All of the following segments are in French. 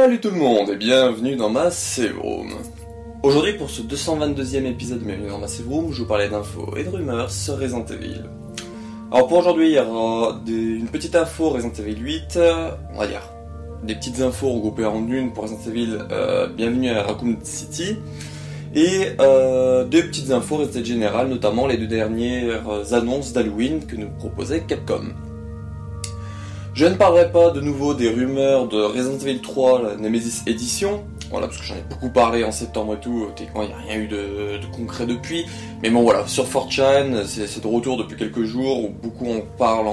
Salut tout le monde et bienvenue dans ma save room. Aujourd'hui pour ce 222e épisode de Bienvenue dans ma save room, je vous parlais d'infos et de rumeurs sur Resident Evil. Alors pour aujourd'hui il y aura une petite info Resident Evil 8, on va dire des petites infos regroupées en une pour Resident Evil Bienvenue à Raccoon City, et deux petites infos Resident General, notamment les deux dernières annonces d'Halloween que nous proposait Capcom. Je ne parlerai pas de nouveau des rumeurs de Resident Evil 3, la Nemesis Edition, voilà, parce que j'en ai beaucoup parlé en septembre et tout, techniquement il n'y a rien eu de concret depuis, mais bon voilà, sur 4chan, c'est de retour depuis quelques jours, où beaucoup en parlent,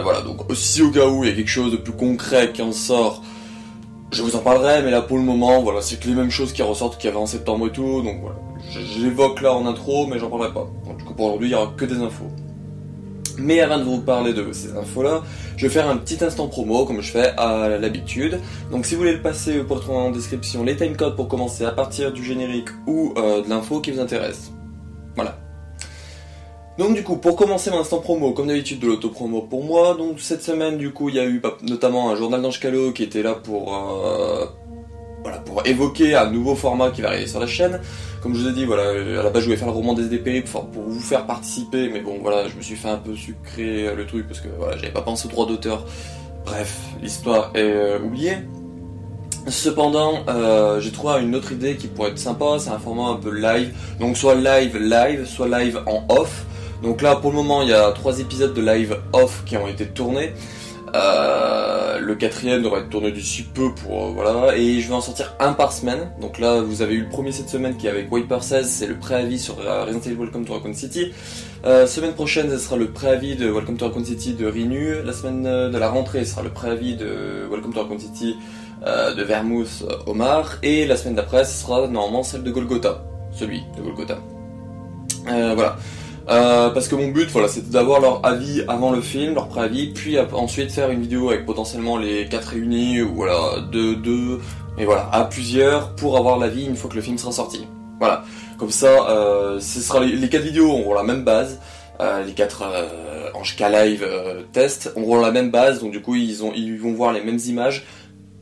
voilà, donc aussi au cas où il y a quelque chose de plus concret qui en sort, je vous en parlerai, mais là pour le moment, voilà, c'est que les mêmes choses qui ressortent qu'il y avait en septembre et tout, donc voilà, j'évoque là en intro, mais j'en parlerai pas, donc du coup pour aujourd'hui il n'y aura que des infos. Mais avant de vous parler de ces infos-là, je vais faire un petit instant promo, comme je fais à l'habitude. Donc si vous voulez le passer, vous pouvez retrouver en description les timecodes pour commencer à partir du générique ou de l'info qui vous intéresse. Voilà. Donc du coup, pour commencer mon instant promo, comme d'habitude de l'auto-promo pour moi, donc cette semaine du coup il y a eu notamment un journal d'Ange Calo qui était là pour évoquer un nouveau format qui va arriver sur la chaîne. Comme je vous ai dit, voilà, à la base je voulais faire le roman des DP pour vous faire participer, mais bon voilà, je me suis fait un peu sucrer le truc parce que voilà, j'avais pas pensé au droit d'auteur. Bref, l'histoire est oubliée. Cependant, j'ai trouvé une autre idée qui pourrait être sympa, c'est un format un peu live, donc soit live, soit live en off. Donc là pour le moment il y a 3 épisodes de live off qui ont été tournés. Le 4ème devrait être tourné d'ici peu pour voilà, et je vais en sortir un par semaine. Donc là vous avez eu le premier cette semaine qui est avec Wiper 16, c'est le préavis sur Resident Evil Welcome to Raccoon City. Semaine prochaine ce sera le préavis de Welcome to Raccoon City de Rinu. La semaine de la rentrée ce sera le préavis de Welcome to Raccoon City de Vermouth Omar, et la semaine d'après ce sera normalement celle de Golgotha, celui de Golgotha. Voilà. Parce que mon but, voilà, c'était d'avoir leur avis avant le film, leur préavis, puis ensuite faire une vidéo avec potentiellement les 4 réunis, ou voilà, deux, et voilà, à plusieurs, pour avoir l'avis une fois que le film sera sorti. Voilà, comme ça, ce sera les 4 vidéos auront la même base, les 4 en Ange Live test auront la même base, donc du coup ils vont voir les mêmes images.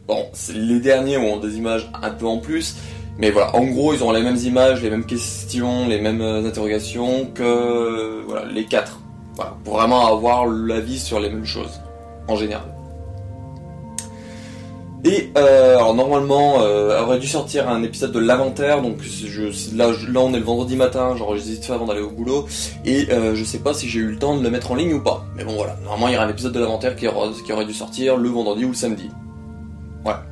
Bon, les derniers ont des images un peu en plus, mais voilà, en gros, ils auront les mêmes images, les mêmes questions, les mêmes interrogations que voilà, les 4. Voilà, pour vraiment avoir l'avis sur les mêmes choses, en général. Et alors normalement, aurait dû sortir un épisode de l'inventaire, donc là on est le vendredi matin, j'enregistre vite fait avant d'aller au boulot, et je sais pas si j'ai eu le temps de le mettre en ligne ou pas. Mais bon voilà, normalement il y aura un épisode de l'inventaire qui aurait dû sortir le vendredi ou le samedi. Voilà.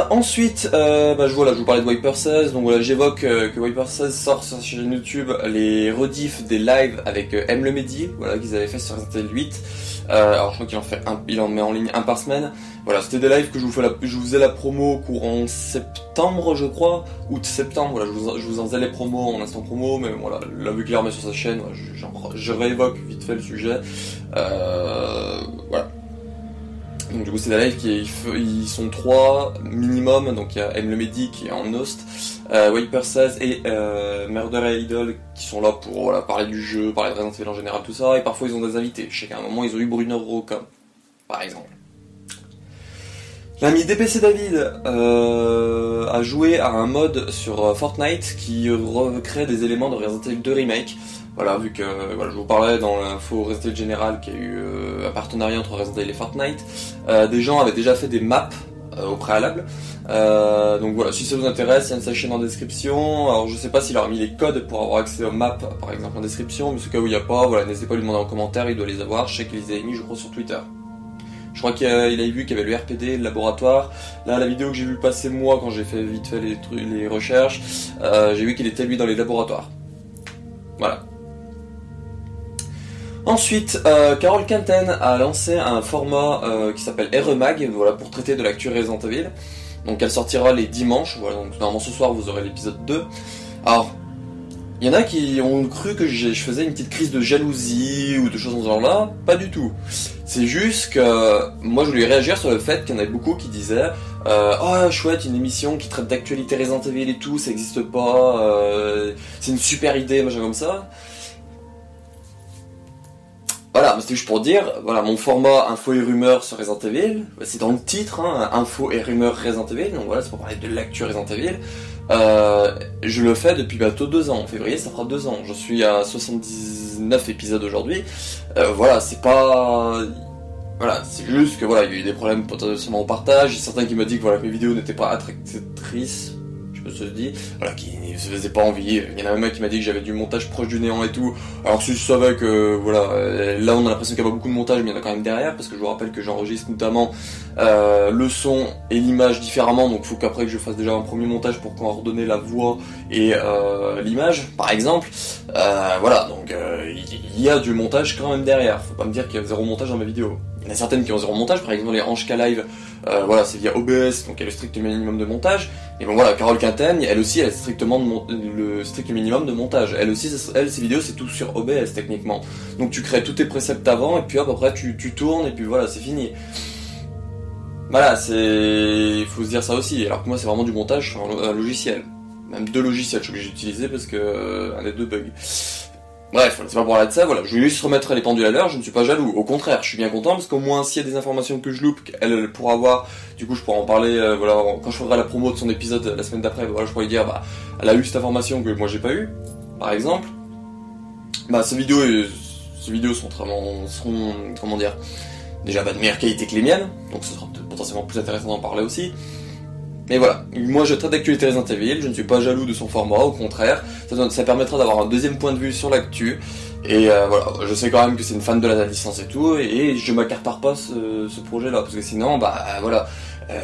Ensuite, je vous parlais de Wiper 16, donc voilà, j'évoque que Wiper 16 sort sur sa chaîne YouTube les rediffs des lives avec M le Mehdi, voilà, qu'ils avaient fait sur Resident Evil 8. Alors je crois qu'il en met en ligne un par semaine. Voilà, c'était des lives que je vous faisais la promo courant septembre, je crois, août-septembre, voilà, je vous en faisais les promos en instant promo, mais voilà, là vu qu'il remet sur sa chaîne, voilà, je réévoque vite fait le sujet. Voilà. Donc du coup c'est des lives ils sont 3 minimum, donc il y a M le Mehdi qui est en host, Wiper 16 et Murder Idol qui sont là pour voilà, parler du jeu, parler de Resident Evil en général, tout ça, et parfois ils ont des invités. Je sais qu'à un moment ils ont eu Bruno Roca, par exemple. L'ami DPC David a joué à un mode sur Fortnite qui recrée des éléments de Resident Evil 2 Remake. Voilà, vu que voilà, je vous parlais dans l'info Resident Evil General qu'il y a eu un partenariat entre Resident Evil et Fortnite, des gens avaient déjà fait des maps au préalable. Donc voilà, si ça vous intéresse, il y a sa chaîne en description. Alors je sais pas s'il aura mis les codes pour avoir accès aux maps, par exemple en description, mais ce cas où il n'y a pas, voilà, n'hésitez pas à lui demander en commentaire, il doit les avoir. Je sais qu'il les avait mis, je crois, sur Twitter. Je crois qu'il avait vu qu'il y avait le RPD, le laboratoire. Là, la vidéo que j'ai vu passer moi quand j'ai fait vite fait les recherches, j'ai vu qu'il était lui dans les laboratoires. Voilà. Ensuite, Carole Quinten a lancé un format qui s'appelle REMAG, voilà, pour traiter de l'actu Resident Evil. Donc elle sortira les dimanches, voilà, donc normalement ce soir vous aurez l'épisode 2. Alors, il y en a qui ont cru que je faisais une petite crise de jalousie ou de choses dans ce genre-là, pas du tout. C'est juste que moi je voulais réagir sur le fait qu'il y en avait beaucoup qui disaient oh chouette, une émission qui traite d'actualité Resident Evil et tout, ça existe pas, c'est une super idée, machin comme ça. Voilà, c'était juste pour dire, voilà, mon format info et rumeurs sur Resident Evil, c'est dans le titre, hein, info et rumeurs Resident Evil, donc voilà, c'est pour parler de l'actu Resident Evil. Je le fais depuis bientôt 2 ans, en février ça fera 2 ans, je suis à 79 épisodes aujourd'hui, voilà, c'est pas... Voilà, c'est juste que voilà, il y a eu des problèmes potentiellement au partage, il y a certains qui m'ont dit que voilà, mes vidéos n'étaient pas attractrices, je me suis dit, voilà, qui ne se faisaient pas envie. Il y en a même un qui m'a dit que j'avais du montage proche du néant et tout, alors si je savais que voilà, là on a l'impression qu'il y a pas beaucoup de montage, mais il y en a quand même derrière, parce que je vous rappelle que j'enregistre notamment le son et l'image différemment, donc il faut qu'après que je fasse déjà un premier montage pour coordonner la voix et l'image, par exemple. Voilà, donc il y a du montage quand même derrière, faut pas me dire qu'il y a 0 montage dans ma vidéo. Il y en a certaines qui ont 0 montage, par exemple les Anshka Live, voilà, c'est via OBS, donc il y a le strict minimum de montage. Et bon voilà, Carole Quintaine, elle aussi, elle a strictement le strict minimum de montage. Elle aussi, ses vidéos, c'est tout sur OBS techniquement. Donc tu crées tous tes préceptes avant, et puis hop, après tu tournes, et puis voilà, c'est fini. Voilà, il faut se dire ça aussi. Alors que moi, c'est vraiment du montage sur un logiciel. Même 2 logiciels, je suis obligé d'utiliser parce que un des 2 bug. Bref, c'est pas pour parler de ça, voilà, je voulais juste remettre les pendules à l'heure, je ne suis pas jaloux, au contraire, je suis bien content, parce qu'au moins, s'il y a des informations que je loupe, elle pourra avoir, du coup, je pourrai en parler, voilà, quand je ferai la promo de son épisode la semaine d'après, voilà, je pourrais dire, bah, elle a eu cette information que moi j'ai pas eu, par exemple. Bah, ces vidéos seront, comment dire, déjà, bah, de meilleure qualité que les miennes, donc ce sera potentiellement plus intéressant d'en parler aussi. Mais voilà, moi je traite d'actualité Resident Evil, je ne suis pas jaloux de son format, au contraire, ça permettra d'avoir un deuxième point de vue sur l'actu, et voilà, je sais quand même que c'est une fan de la licence et tout, et je m'accapare pas ce projet-là, parce que sinon, bah voilà,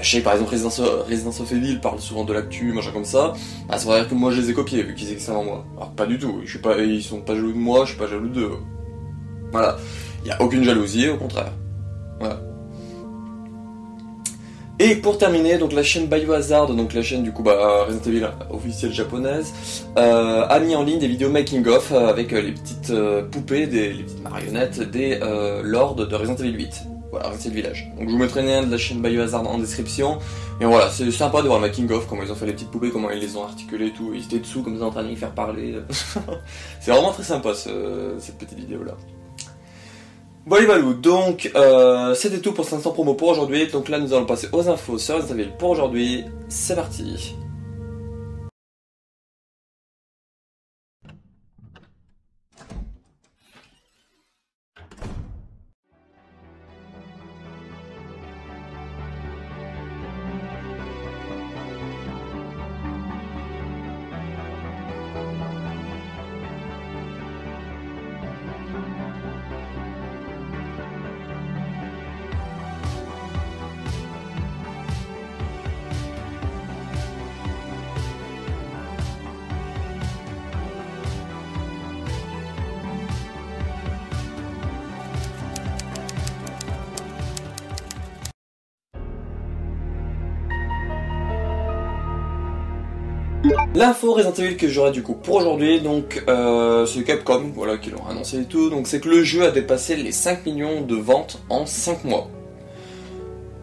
je sais que par exemple Residence of Evil parle souvent de l'actu, machin comme ça, bah ça veut dire que moi je les ai copiés, vu qu'ils existent avant moi. Alors pas du tout, ils sont pas jaloux de moi, je suis pas jaloux d'eux. Voilà, il y a aucune jalousie, au contraire. Voilà. Et pour terminer, donc la chaîne Biohazard, donc la chaîne du coup Resident Evil officielle japonaise, a mis en ligne des vidéos making of avec les petites poupées, les petites marionnettes des lords de Resident Evil 8. Voilà, Resident Evil Village. Donc je vous mettrai le lien de la chaîne Biohazard en description. Et voilà, c'est sympa de voir le making of, comment ils ont fait les petites poupées, comment ils les ont articulées et tout. Ils étaient dessous comme ça en train de les faire parler. C'est vraiment très sympa cette petite vidéo là. Voilà, donc c'était tout pour cet instant promo pour aujourd'hui, donc là nous allons passer aux infos sur Resident Evil pour aujourd'hui, c'est parti. L'info Resident Evil que j'aurai du coup pour aujourd'hui, donc c'est Capcom, voilà, qui l'ont annoncé et tout, donc c'est que le jeu a dépassé les 5 millions de ventes en 5 mois.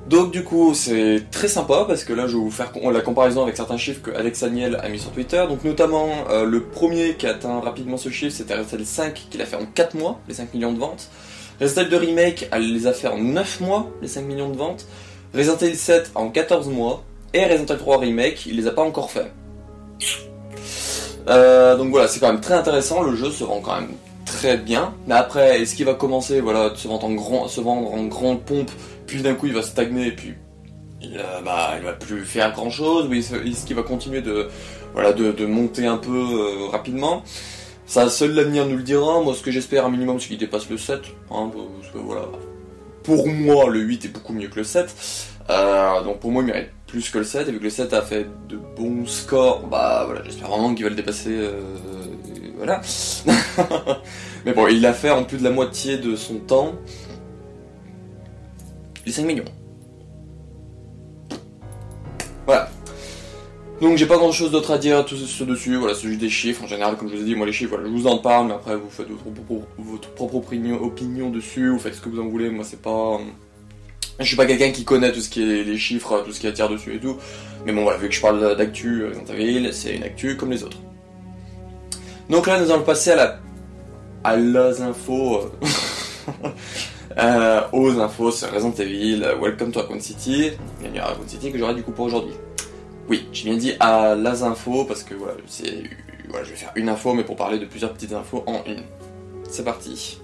Donc du coup c'est très sympa parce que là je vais vous faire la comparaison avec certains chiffres que Alex Aniel a mis sur Twitter, donc notamment le premier qui a atteint rapidement ce chiffre c'était Resident Evil 5 qui l'a fait en 4 mois, les 5 millions de ventes. Resident Evil 2 Remake elle les a fait en 9 mois, les 5 millions de ventes. Resident Evil 7 en 14 mois, et Resident Evil 3 Remake il les a pas encore fait. Donc voilà, c'est quand même très intéressant, le jeu se vend quand même très bien, mais après, est-ce qu'il va commencer voilà, de se vendre en grande pompe, puis d'un coup il va stagner, et puis il va plus faire grand chose, ou est-ce qu'il va continuer de monter un peu rapidement? Ça, seul l'avenir nous le dira. Moi ce que j'espère un minimum c'est qu'il dépasse le 7, hein, parce que voilà, pour moi le 8 est beaucoup mieux que le 7, donc pour moi il mérite plus que le 7, et vu que le 7 a fait de bons scores, bah voilà, j'espère vraiment qu'il va le dépasser, voilà. Mais bon, il a fait en plus de la moitié de son temps les 5 millions. Voilà. Donc j'ai pas grand chose d'autre à dire tout ce dessus, voilà, c'est juste des chiffres, en général comme je vous ai dit, moi les chiffres, voilà, je vous en parle, mais après vous faites votre propre opinion dessus, vous faites ce que vous en voulez, moi c'est pas... Je suis pas quelqu'un qui connaît tout ce qui est les chiffres, tout ce qui attire dessus et tout, mais bon voilà, vu que je parle d'actu Resident Evil, c'est une actu comme les autres. Donc là nous allons passer à las infos, aux infos sur Resident Evil, Welcome to Raccoon City, bienvenue à Raccoon City que j'aurai du coup pour aujourd'hui. Oui, j'ai bien dit à las infos parce que voilà, voilà, je vais faire une info mais pour parler de plusieurs petites infos en une. C'est parti.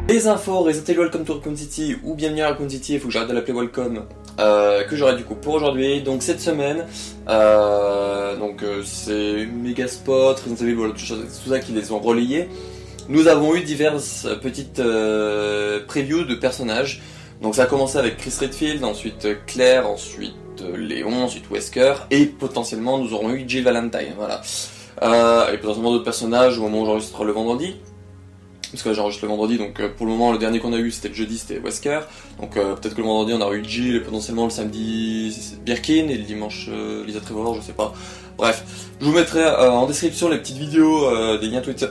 Les infos Resident Evil Welcome to Raccoon City ou bienvenue à Raccoon City, il faut que j'arrête de l'appeler Welcome, que j'aurai du coup pour aujourd'hui. Donc cette semaine, c'est Megaspot, Resident Evil, voilà, tout ça qui les ont relayés. Nous avons eu diverses petites previews de personnages. Donc ça a commencé avec Chris Redfield, ensuite Claire, ensuite Léon, ensuite Wesker, et potentiellement nous aurons eu Jill Valentine, voilà. Et potentiellement d'autres personnages au moment où j'enregistre le vendredi. Parce que là j'enregistre le vendredi, donc pour le moment le dernier qu'on a eu c'était le jeudi, c'était Wesker. Donc peut-être que le vendredi on aura eu Jill et potentiellement le samedi Birkin et le dimanche Lisa Trevor, je sais pas. Bref, je vous mettrai en description les petites vidéos, des liens Twitter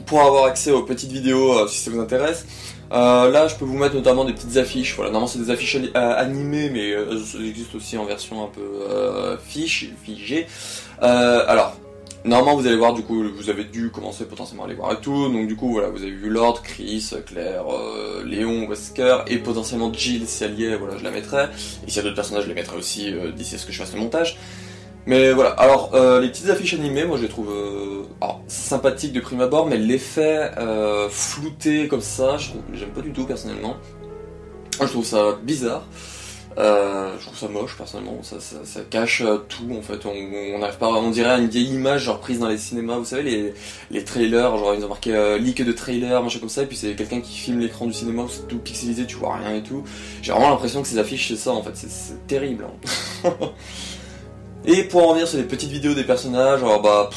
pour avoir accès aux petites vidéos si ça vous intéresse. Là je peux vous mettre notamment des petites affiches, voilà, normalement c'est des affiches animées mais elles existent aussi en version un peu figée. Alors, normalement vous allez voir, du coup vous avez dû commencer potentiellement à les voir et tout, donc du coup voilà, vous avez vu Lord, Chris, Claire, Léon, Wesker et potentiellement Jill si elle y est, voilà je la mettrai, et s'il y a d'autres personnages je les mettrai aussi d'ici à ce que je fasse le montage. Mais voilà, alors les petites affiches animées, moi je les trouve sympathiques de prime abord, mais l'effet flouté comme ça, j'aime pas du tout personnellement. Moi, je trouve ça bizarre. Je trouve ça moche personnellement, ça cache tout en fait, on n'arrive pas, on dirait une vieille image genre prise dans les cinémas, vous savez les trailers, genre ils ont marqué leak de trailer, machin comme ça, et puis c'est quelqu'un qui filme l'écran du cinéma où c'est tout pixelisé, tu vois rien et tout. J'ai vraiment l'impression que ces affiches c'est ça en fait, c'est terrible. Hein. Et pour en revenir sur les petites vidéos des personnages, alors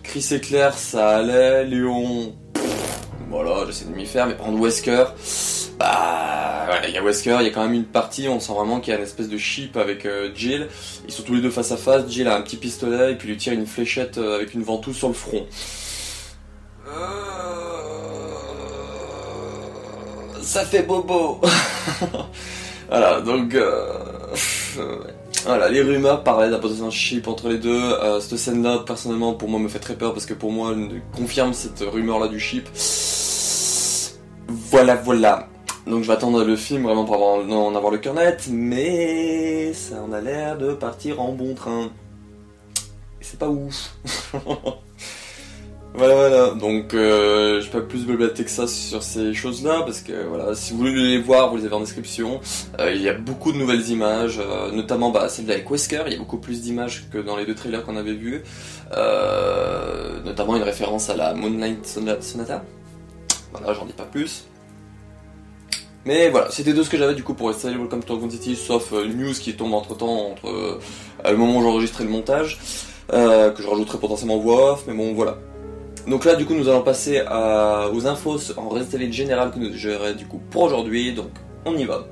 Chris et Claire ça allait, Léon, voilà j'essaie de m'y faire, mais par contre Wesker, voilà, il y a Wesker, il y a quand même une partie, on sent vraiment qu'il y a une espèce de chip avec Jill. Ils sont tous les deux face à face, Jill a un petit pistolet et puis lui tire une fléchette avec une ventouse sur le front. Ça fait bobo. Voilà, donc voilà, les rumeurs parlaient d'un potentiel chip entre les deux. Cette scène-là, personnellement, pour moi, me fait très peur parce que pour moi, elle confirme cette rumeur-là du chip. Voilà. Donc je vais attendre le film vraiment pour en avoir le cœur net, mais ça en a l'air de partir en bon train. Et c'est pas ouf. Voilà, donc je vais pas plus blablater que ça sur ces choses-là, parce que voilà, si vous voulez les voir, vous les avez en description. Il y a beaucoup de nouvelles images, notamment celle avec Wesker, il y a beaucoup plus d'images que dans les deux trailers qu'on avait vus. Notamment une référence à la Moonlight Sonata. Voilà, j'en dis pas plus. Mais voilà, c'était tout ce que j'avais du coup pour Resident Evil Welcome to Raccoon City, sauf une news qui tombe entre temps, entre le moment où j'enregistrais le montage, que je rajouterai potentiellement en voix off, mais bon voilà. Donc là du coup nous allons passer aux infos en Resident Evil général que nous gérerai du coup pour aujourd'hui, donc on y va.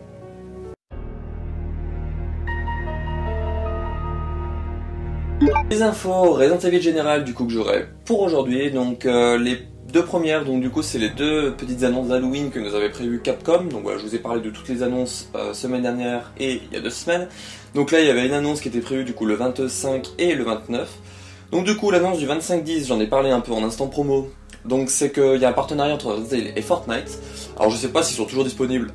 Les infos Resident Evil général du coup que j'aurai pour aujourd'hui, donc les deux premières, donc du coup c'est les deux petites annonces d'Halloween que nous avait prévues Capcom. Donc voilà, je vous ai parlé de toutes les annonces semaine dernière et il y a 2 semaines. Donc là il y avait une annonce qui était prévue du coup le 25 et le 29. Donc du coup l'annonce du 25-10, j'en ai parlé un peu en instant promo. Donc c'est qu'il y a un partenariat entre Resident Evil et Fortnite. Alors je sais pas s'ils sont toujours disponibles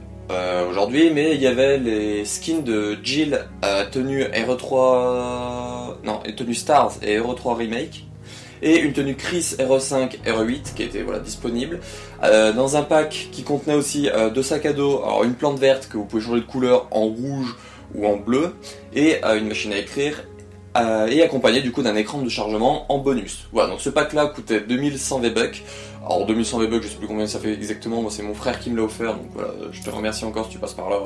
aujourd'hui, mais il y avait les skins de Jill tenue RE3... non, tenue Stars et RE3 Remake. Et une tenue Chris RE5, RE8 qui était voilà, disponible dans un pack qui contenait aussi 2 sacs à dos, alors une plante verte que vous pouvez changer de couleur en rouge ou en bleu, et une machine à écrire, et accompagné du coup d'un écran de chargement en bonus. Voilà, donc ce pack là coûtait 2100 V-Bucks. Alors 2100 V-Bucks, je sais plus combien ça fait exactement, moi c'est mon frère qui me l'a offert, donc voilà, je te remercie encore si tu passes par là,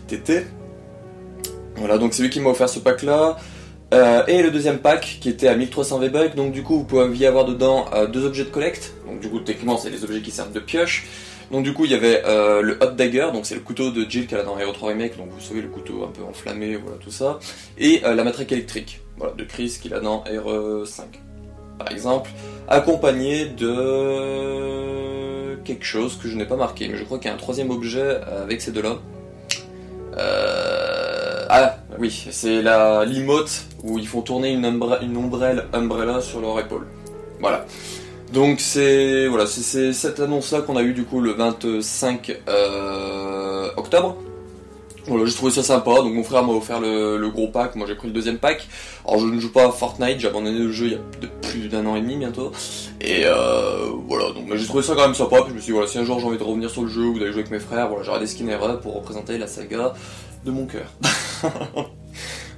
Tété. Voilà, donc c'est lui qui m'a offert ce pack là. Et le deuxième pack qui était à 1300 V-Bucks, donc du coup vous pouviez avoir dedans 2 objets de collecte, donc du coup techniquement c'est les objets qui servent de pioche. Donc du coup il y avait le Hot Dagger, donc c'est le couteau de Jill qu'elle a dans RE3 Remake, donc vous savez le couteau un peu enflammé, voilà tout ça. Et la matraque électrique, voilà, de Chris qu'il a dans RE5 par exemple, accompagné de quelque chose que je n'ai pas marqué, mais je crois qu'il y a un troisième objet avec ces deux-là. Oui, c'est la l'emote où ils font tourner une ombrelle Umbrella sur leur épaule. Voilà. Donc c'est voilà, c'est cette annonce-là qu'on a eu du coup le 25 octobre. Voilà, j'ai trouvé ça sympa, donc mon frère m'a offert le gros pack, moi j'ai pris le deuxième pack. Alors je ne joue pas à Fortnite, j'ai abandonné le jeu il y a plus d'un an et demi bientôt. Et voilà, donc j'ai trouvé ça quand même sympa, puis je me suis dit voilà, si un jour j'ai envie de revenir sur le jeu ou d'aller jouer avec mes frères, voilà, j'aurai des skins RE pour représenter la saga de mon cœur.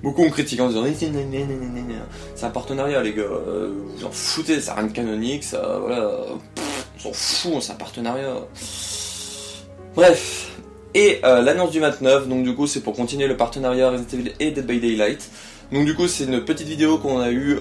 Beaucoup ont critiqué en disant c'est un partenariat les gars, vous en foutez, ça n'a rien de canonique, ça voilà, on s'en fout, c'est un partenariat. Bref. Et l'annonce du 29, donc du coup c'est pour continuer le partenariat Resident Evil et Dead by Daylight. Donc du coup c'est une petite vidéo qu'on a eue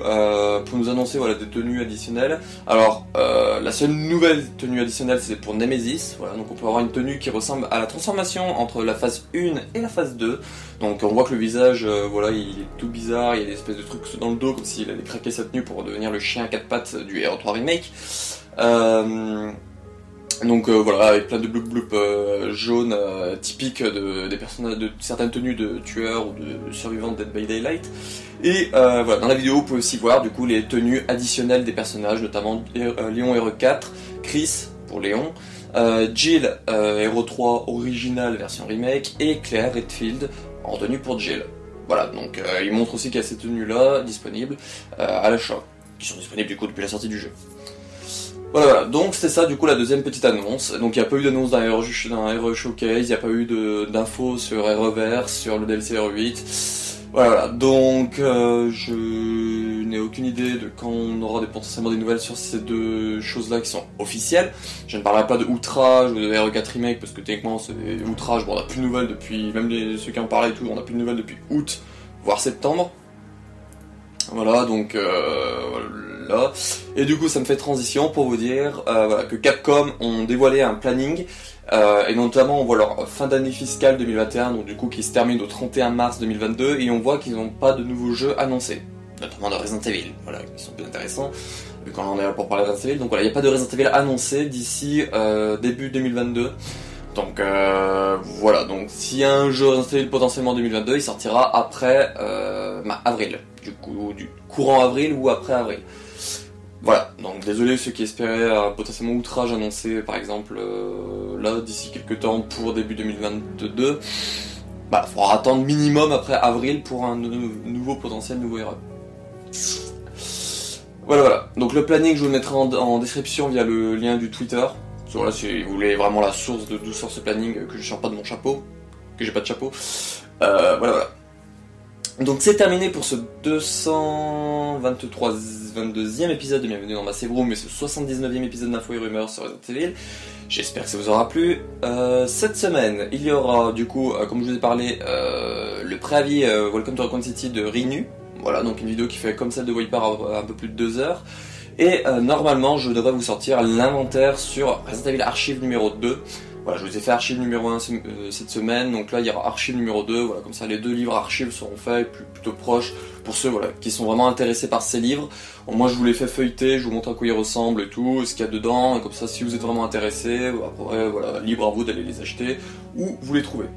pour nous annoncer voilà, des tenues additionnelles. Alors la seule nouvelle tenue additionnelle c'est pour Nemesis, voilà, donc on peut avoir une tenue qui ressemble à la transformation entre la phase 1 et la phase 2. Donc on voit que le visage voilà, il est tout bizarre, il y a des espèces de trucs dans le dos comme s'il avait craqué sa tenue pour devenir le chien à quatre pattes du RE3 Remake. Donc voilà, avec plein de bloop jaunes typiques des personnages, de certaines tenues de tueurs ou de survivants de Dead by Daylight. Et voilà, dans la vidéo, vous pouvez aussi voir du coup les tenues additionnelles des personnages, notamment Léon RE4, Chris pour Léon, Jill RE3 original version remake et Claire Redfield en tenue pour Jill. Voilà, donc il montre aussi qu'il y a ces tenues-là disponibles à l'achat, qui sont disponibles du coup depuis la sortie du jeu. Voilà, donc c'était ça du coup la deuxième petite annonce. Donc il n'y a pas eu d'annonce dans RE Showcase, il n'y a pas eu d'infos sur REverse, sur le DLC RE8. Voilà, donc je n'ai aucune idée de quand on aura potentiellement des nouvelles sur ces deux choses-là qui sont officielles. Je ne parlerai pas de Outrage ou de RE4 Remake parce que techniquement c'est Outrage, bon, on n'a plus de nouvelles depuis, même ceux qui en parlaient et tout, on n'a plus de nouvelles depuis août, voire septembre. Voilà, donc voilà. Et du coup ça me fait transition pour vous dire voilà, que Capcom ont dévoilé un planning et notamment on voit leur fin d'année fiscale 2021, donc du coup qui se termine au 31 mars 2022 et on voit qu'ils n'ont pas de nouveaux jeux annoncés, notamment de Resident Evil, voilà, qui sont plus intéressants vu qu'on en est là pour parler de Resident Evil. Donc voilà, il n'y a pas de Resident Evil annoncé d'ici début 2022. Donc voilà, donc s'il y a un jeu Resident Evil potentiellement en 2022, il sortira après avril, du coup du courant avril ou après avril. Voilà, donc désolé ceux qui espéraient potentiellement Outrage annoncé par exemple là d'ici quelques temps pour début 2022. Bah, faudra attendre minimum après avril pour un nouveau héros. Voilà, donc le planning je vous le mettrai en description via le lien du Twitter. Voilà, si vous voulez vraiment la source d'où sort ce planning, que je sors pas de mon chapeau, que j'ai pas de chapeau. Voilà. Donc c'est terminé pour ce 222e épisode de Bienvenue dans ma Save Room, et ce 79e épisode d'Info et Rumeurs sur Resident Evil. J'espère que ça vous aura plu. Cette semaine, il y aura du coup, comme je vous ai parlé, le préavis Welcome to Raccoon City de Rinu. Voilà, donc une vidéo qui fait comme celle de Wiper un peu plus de 2 heures. Et normalement, je devrais vous sortir l'inventaire sur Resident Evil Archive numéro 2. Voilà, je vous ai fait Archive numéro 1 cette semaine, donc là il y aura Archive numéro 2, voilà, comme ça les deux livres Archives seront faits, plutôt proches, pour ceux voilà, qui sont vraiment intéressés par ces livres. Bon, moi je vous les fais feuilleter, je vous montre à quoi ils ressemblent et tout, ce qu'il y a dedans, et comme ça si vous êtes vraiment intéressés, après, voilà, libre à vous d'aller les acheter, ou vous les trouvez.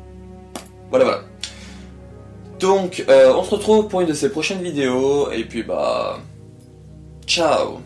Voilà. Donc, on se retrouve pour une de ces prochaines vidéos, et puis bah... ciao.